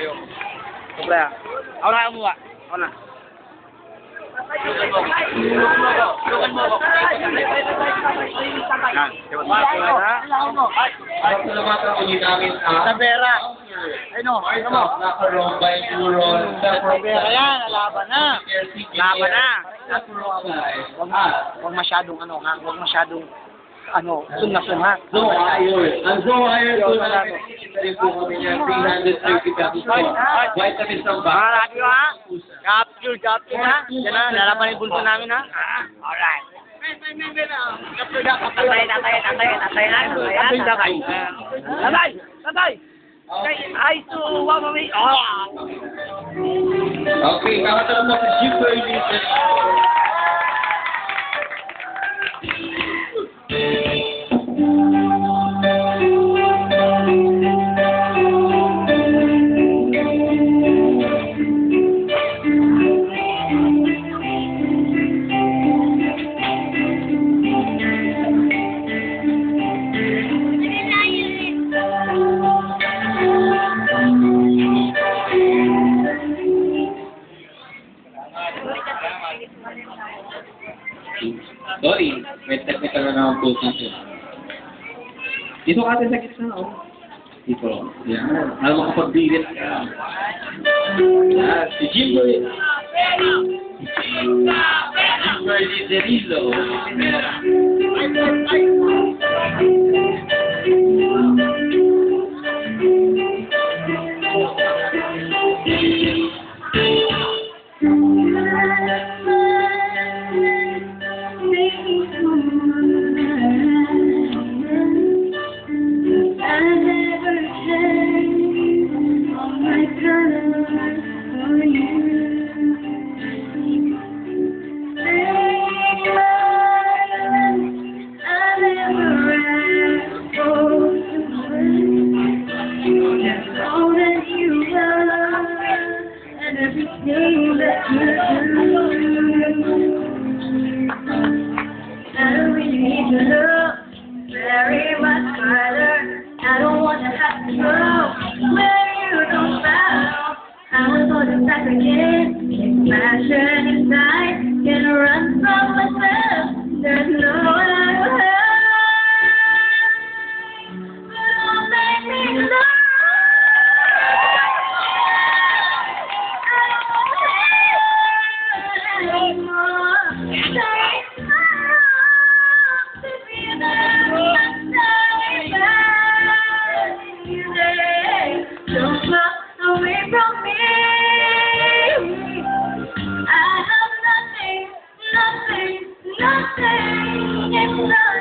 kayo. Sobra. Ako na kumuha. Ako na. Tulungan mo ako. Salamatan ko din namin Sa pera. Ay no, ano mo? Nakarombay, Duron, Pera yan, laban na. Laban na. Ang Huwag masyadong huwag masyadong sunga-sunga. So iron. Ang so iron po namin, rin po kami niya, 330 pesos po. Vitamins ng Mga radio ha? Capture ha? Yan na, lalaban yung bulso namin ha? Alright. Tatay! Ay, suwa mami! Okay, kakatanong mo si Jimboy Lizard. Sorry, may technical na naman po natin. Dito ka sa gitna, oh. Dito. Yan. Alam mo kapag bilit ka. Yan. Si Jimboy. Jimboy Lizerillo. Very much further. I don't want to have to go where you don't bow. I was holding back again. Passion inside can run from myself. There's no one I will have. But don't make me love. Don't look away from me. I have nothing, if not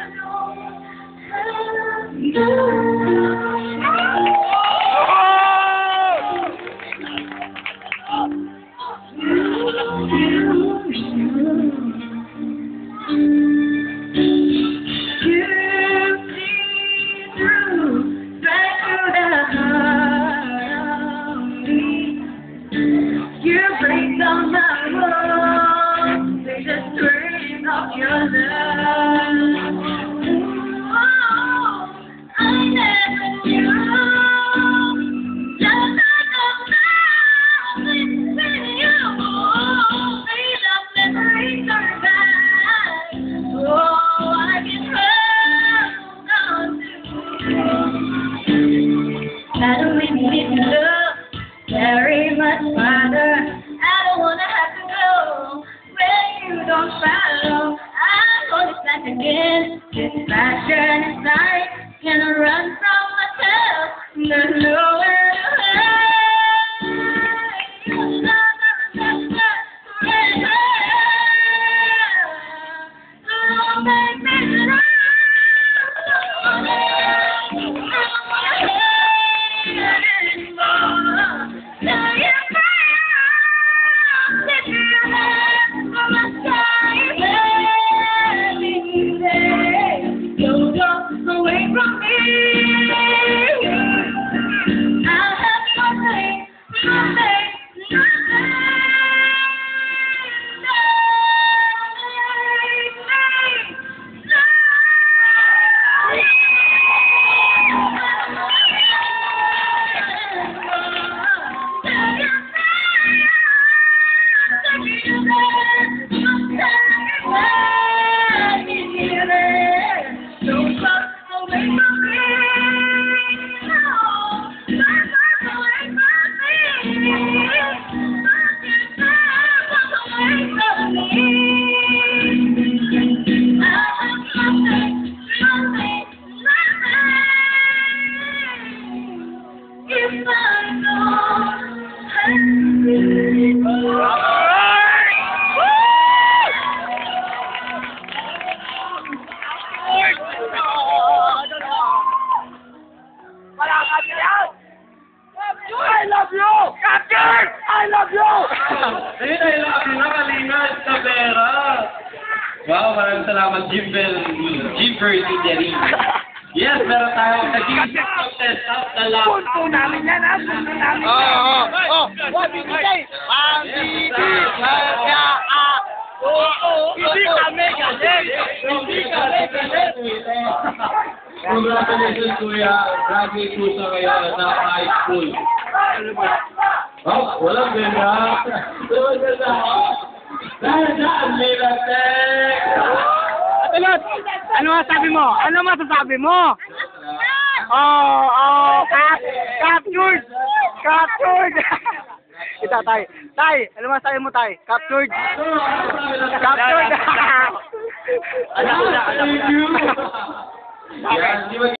very much farther. I don't wanna have to go where you don't follow. I'm going back again. This passion inside can run from myself. There's nowhere to hide. Don't make me love. Ayun ay labi na kalingat sa pera. Wow, maraming salamat, Jimber Tijerin. Yes, meron tayong naging contest of the last. Punto namin yan, ha? Punto namin yan. Bibigay! Hindi kami galit! Hindi kami galit! Congratulations, Kuya. Graduate po sa kayo na high school. Oh, walang ganda. Walang ganda. Dahil Miratek! Tulot! Ano masasabi mo? Ano masasabi mo? Captured! Captured! Ito, Tay. Tay, ano masasabi mo, Tay? Captured! Captured! Thank you. Yan, di ba